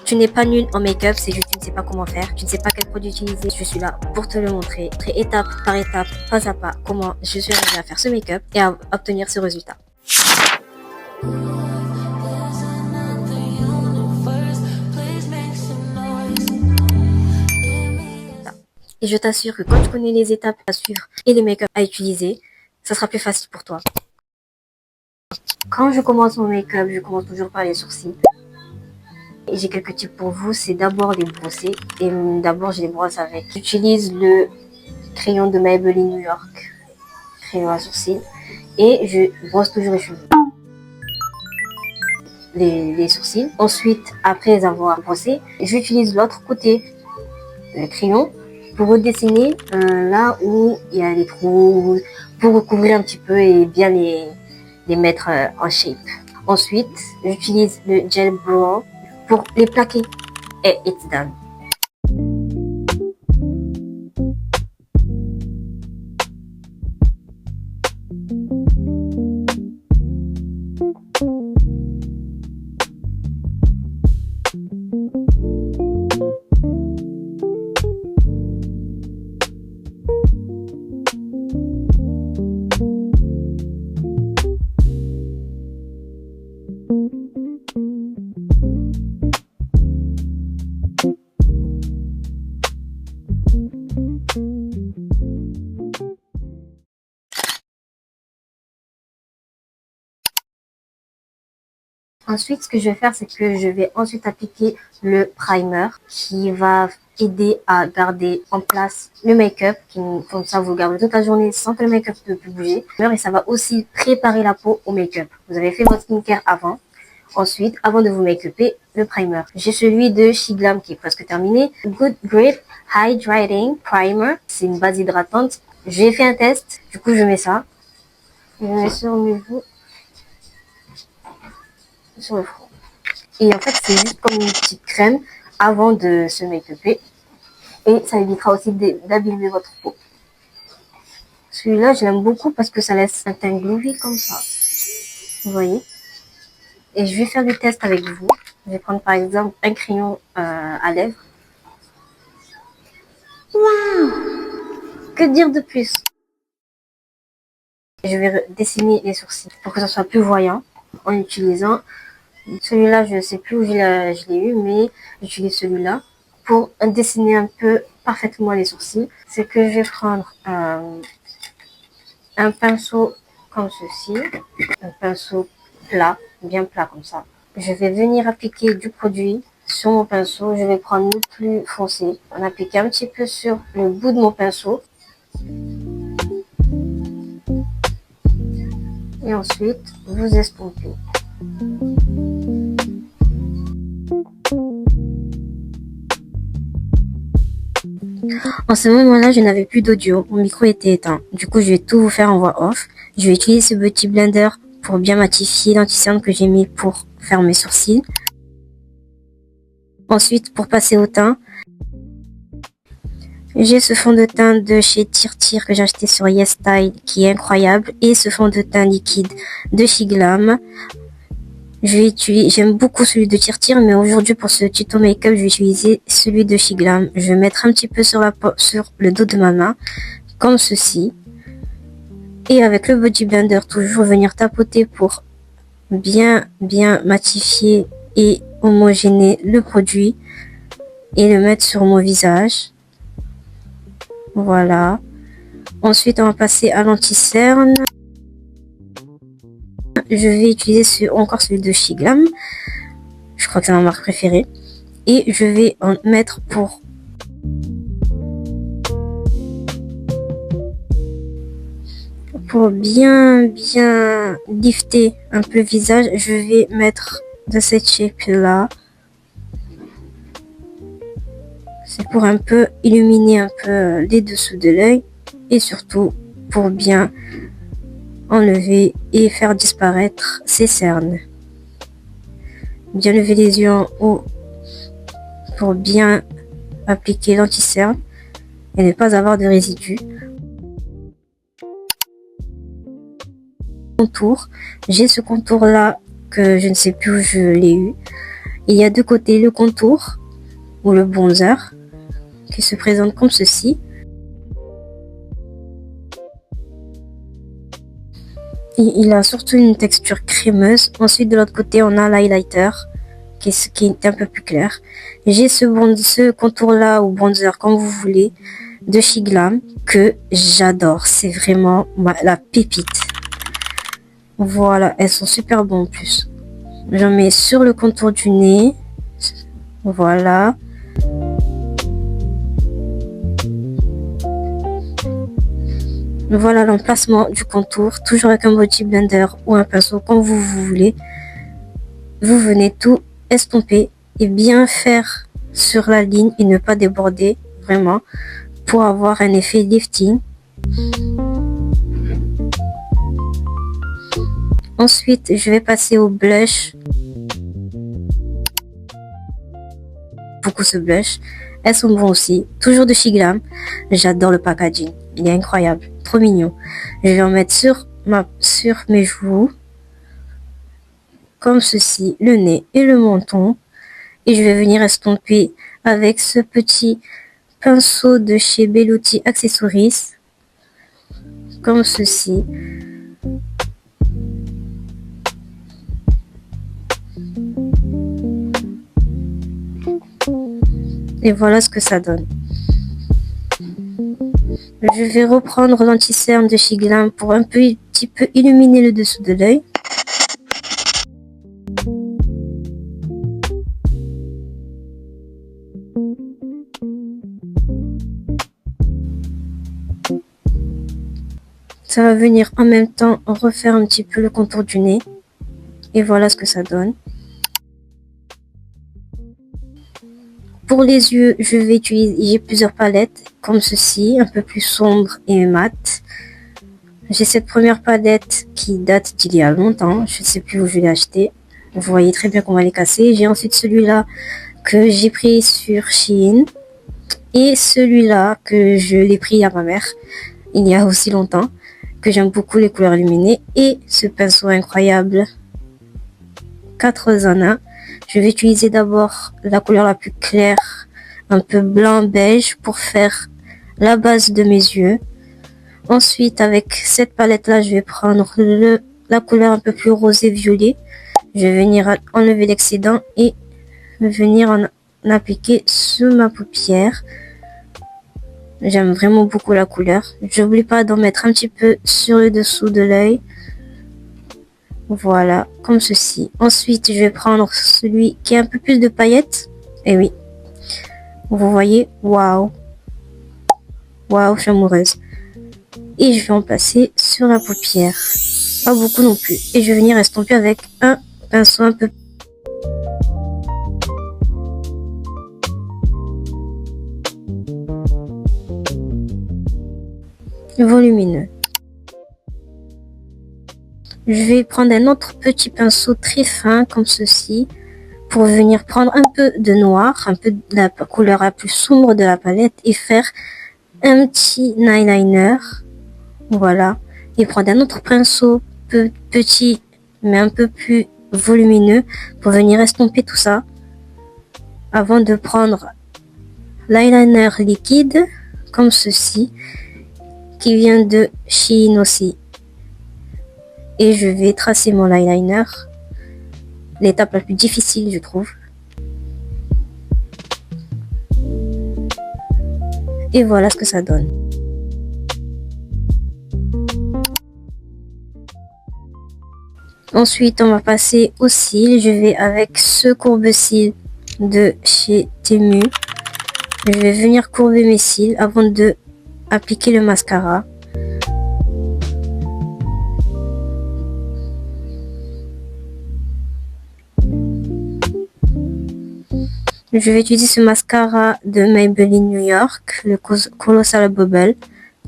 Tu n'es pas nul en make-up, c'est juste que tu ne sais pas comment faire, tu ne sais pas quel produit utiliser. Je suis là pour te le montrer, étape par étape, pas à pas, comment je suis arrivée à faire ce make-up et à obtenir ce résultat. Et je t'assure que quand tu connais les étapes à suivre et les make-up à utiliser, ça sera plus facile pour toi. Quand je commence mon make-up, je commence toujours par les sourcils. Et j'ai quelques tips pour vous, c'est d'abord les brosser. Et d'abord, je les brosse avec. J'utilise le crayon de Maybelline New York, crayon à sourcils. Et je brosse toujours les cheveux. Les sourcils. Ensuite, après avoir brossé, j'utilise l'autre côté, le crayon, pour redessiner là où il y a les trous, pour recouvrir un petit peu et bien les mettre en shape. Ensuite, j'utilise le gel brow pour les plaquer et it's done. Ensuite, ce que je vais faire, c'est que je vais ensuite appliquer le primer qui va aider à garder en place le make-up. Comme ça, vous le gardez toute la journée sans que le make-up ne puisse bouger. Et ça va aussi préparer la peau au make-up. Vous avez fait votre skincare avant. Ensuite, avant de vous make-upper, le primer. J'ai celui de Shiglam qui est presque terminé. Good Grip Hydrating Primer. C'est une base hydratante. J'ai fait un test. Du coup, je mets ça. Je mets sur mes joues. Sur le front. Et en fait, c'est juste comme une petite crème avant de se make-upper. Et ça évitera aussi d'abîmer votre peau. Celui-là, je l'aime beaucoup parce que ça laisse un teint glowy comme ça. Vous voyez? Et je vais faire des tests avec vous. Je vais prendre par exemple un crayon à lèvres. Waouh! Que dire de plus? Je vais dessiner les sourcils pour que ça soit plus voyant en utilisant celui-là. Je ne sais plus où je l'ai eu, mais j'utilise celui-là pour dessiner un peu parfaitement les sourcils. C'est que je vais prendre un pinceau comme ceci, un pinceau plat, bien plat comme ça. Je vais venir appliquer du produit sur mon pinceau. Je vais prendre le plus foncé, en appliquer un petit peu sur le bout de mon pinceau. Et ensuite, vous estompez. En ce moment-là, je n'avais plus d'audio, mon micro était éteint. Du coup, je vais tout vous faire en voix off. Je vais utiliser ce petit blender pour bien matifier l'anti-cerne que j'ai mis pour faire mes sourcils. Ensuite, pour passer au teint, j'ai ce fond de teint de chez Tir que j'ai acheté sur YesStyle qui est incroyable. Et ce fond de teint liquide de Shiglam. J'aime beaucoup celui de Tir, mais aujourd'hui pour ce tuto make-up, je vais utiliser celui de Shiglam. Je vais mettre un petit peu sur le dos de ma main, comme ceci. Et avec le body blender, toujours venir tapoter pour bien matifier et homogénéiser le produit et le mettre sur mon visage. Voilà. Ensuite, on va passer à l'anti-cerne. Je vais utiliser encore celui de Shiglam. Je crois que c'est ma marque préférée. Et je vais en mettre pour bien lifter un peu le visage. Je vais mettre de cette shape là. C'est pour un peu illuminer un peu les dessous de l'œil. Et surtout pour bien enlever et faire disparaître ces cernes. Bien lever les yeux en haut pour bien appliquer l'anti-cerne et ne pas avoir de résidus. Contour, j'ai ce contour là que je ne sais plus où je l'ai eu. Il y a de côté le contour ou le bronzer qui se présente comme ceci. Et il a surtout une texture crémeuse. Ensuite, de l'autre côté, on a l'highlighter qui est un peu plus clair. J'ai ce contour-là ou bronzer, comme vous voulez, de chez Glam que j'adore. C'est vraiment la pépite. Voilà, elles sont super bonnes en plus. J'en mets sur le contour du nez. Voilà. Voilà l'emplacement du contour, toujours avec un body blender ou un pinceau comme vous voulez. Vous venez tout estomper et bien faire sur la ligne et ne pas déborder vraiment pour avoir un effet lifting. Ensuite, je vais passer au blush. Beaucoup ce blush. Elles sont bonnes aussi. Toujours de chez Glam. J'adore le packaging. Il est incroyable. Trop mignon. Je vais en mettre sur mes joues. Comme ceci. Le nez et le menton. Et je vais venir estomper avec ce petit pinceau de chez Belluti Accessories. Comme ceci. Et voilà ce que ça donne. Je vais reprendre l'anti-cerne de chez Glam pour un petit peu illuminer le dessous de l'œil. Ça va venir en même temps refaire un petit peu le contour du nez. Et voilà ce que ça donne. Pour les yeux, je vais utiliser plusieurs palettes comme ceci, un peu plus sombre et mat. J'ai cette première palette qui date d'il y a longtemps. Je ne sais plus où je l'ai acheté. Vous voyez très bien comment elle est cassée. J'ai ensuite celui-là que j'ai pris sur Shein. Et celui-là que je l'ai pris à ma mère il y a aussi longtemps. Que j'aime beaucoup les couleurs illuminées. Et ce pinceau incroyable 4 en 1. Je vais utiliser d'abord la couleur la plus claire, un peu blanc-beige pour faire la base de mes yeux. Ensuite, avec cette palette-là, je vais prendre la couleur un peu plus rosé-violet. Je vais venir enlever l'excédent et venir en appliquer sur ma paupière. J'aime vraiment beaucoup la couleur. J'oublie pas d'en mettre un petit peu sur le dessous de l'œil. Voilà, comme ceci. Ensuite, je vais prendre celui qui a un peu plus de paillettes. Et oui, vous voyez, waouh. Waouh, je suis amoureuse. Et je vais en passer sur la paupière. Pas beaucoup non plus. Et je vais venir estomper avec un pinceau un peu volumineux. Je vais prendre un autre petit pinceau très fin comme ceci pour venir prendre un peu de noir, un peu de la couleur la plus sombre de la palette et faire un petit eyeliner. Voilà. Et prendre un autre pinceau petit mais un peu plus volumineux pour venir estomper tout ça avant de prendre l'eyeliner liquide comme ceci qui vient de Shein aussi. Et je vais tracer mon eyeliner. L'étape la plus difficile, je trouve. Et voilà ce que ça donne. Ensuite, on va passer aux cils. Je vais avec ce courbe-cils de chez Temu. Je vais venir courber mes cils avant de appliquer le mascara. Je vais utiliser ce mascara de Maybelline New York, le Colossal Bubble.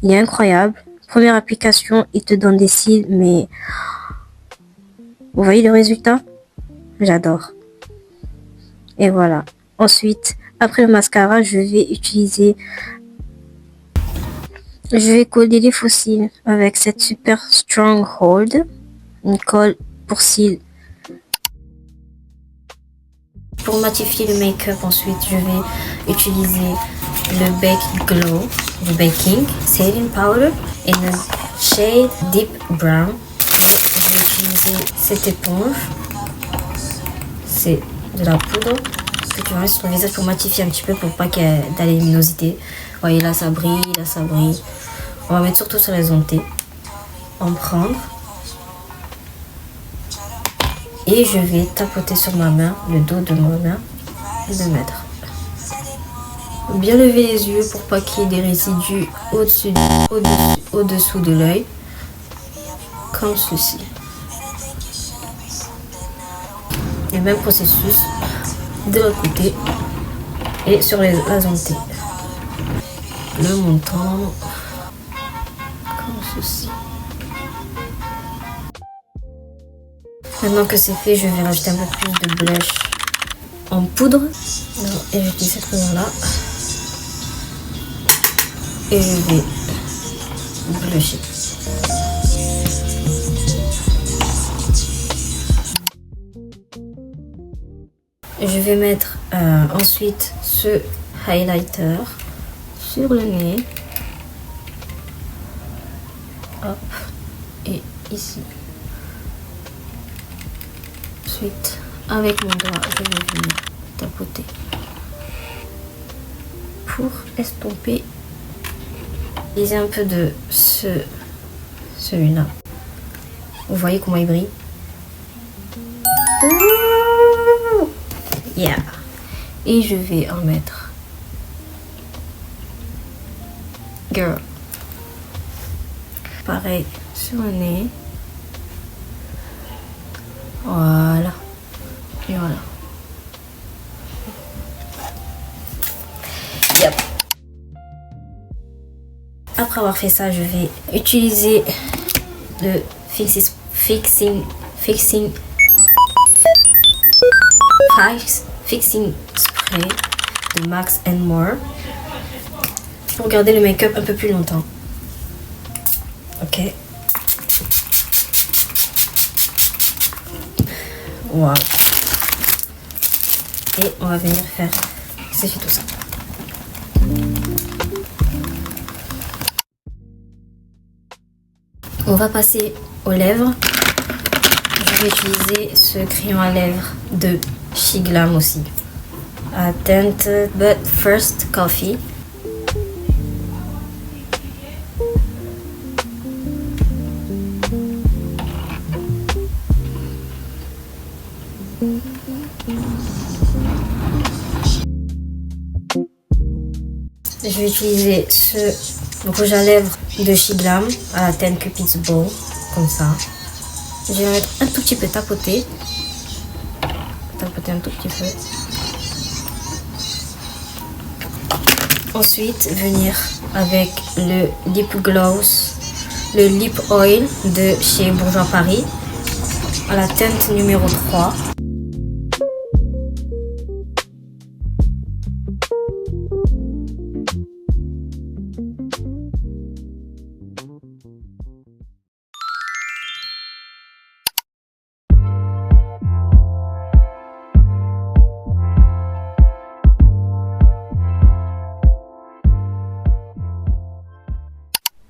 Il est incroyable. Première application, il te donne des cils, mais vous voyez le résultat? J'adore. Et voilà. Ensuite, après le mascara, je vais coller les faux cils avec cette super strong hold. Une colle pour cils Pour matifier le make-up, ensuite, je vais utiliser le Bake Glow du Baking Setting Powder et le shade Deep Brown. Et je vais utiliser cette éponge. C'est de la poudre que tu vas mettre sur ton visage pour matifier un petit peu pour pas qu'il y ait de la luminosité. Vous voyez, là ça brille, là ça brille. On va mettre surtout sur les zones T. En prendre. Et je vais tapoter sur ma main, le dos de ma main, et le mettre. Bien lever les yeux pour pas qu'il y ait des résidus au-dessous de l'œil. Comme ceci. Le même processus de l'autre côté et sur la zone T. Le montant comme ceci. Maintenant que c'est fait, je vais rajouter un peu plus de blush en poudre. Et j'utilise cette poudre là. Et je vais blusher. Je vais mettre ensuite ce highlighter sur le nez. Hop. Et ici. Ensuite, avec mon doigt, je vais venir tapoter pour estomper. Utiliser un peu de celui-là. Vous voyez comment il brille? Yeah. Et je vais en mettre. Girl. Pareil sur le nez. Voilà. Et voilà. Yep. Après avoir fait ça, je vais utiliser le fixing spray de Max & More pour garder le make-up un peu plus longtemps. Ok. Wow. Et on va venir faire sécher tout ça. On va passer aux lèvres. Je vais utiliser ce crayon à lèvres de Shiglam aussi. Tinted But First Coffee. Je vais utiliser ce rouge à lèvres de Shiglam à la teinte Cupid's Bow, comme ça. Je vais mettre un tout petit peu tapoter un tout petit peu. Ensuite, venir avec le lip gloss, le lip oil de chez Bourjois Paris à la teinte numéro 3.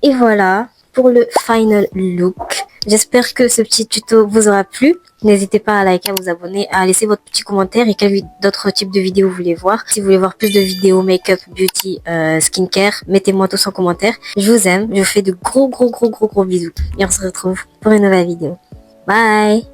Et voilà pour le final look. J'espère que ce petit tuto vous aura plu. N'hésitez pas à liker, à vous abonner, à laisser votre petit commentaire et quel d'autres types de vidéos vous voulez voir. Si vous voulez voir plus de vidéos make-up, beauty, skincare, mettez-moi tous en commentaire. Je vous aime, je vous fais de gros bisous. Et on se retrouve pour une nouvelle vidéo. Bye!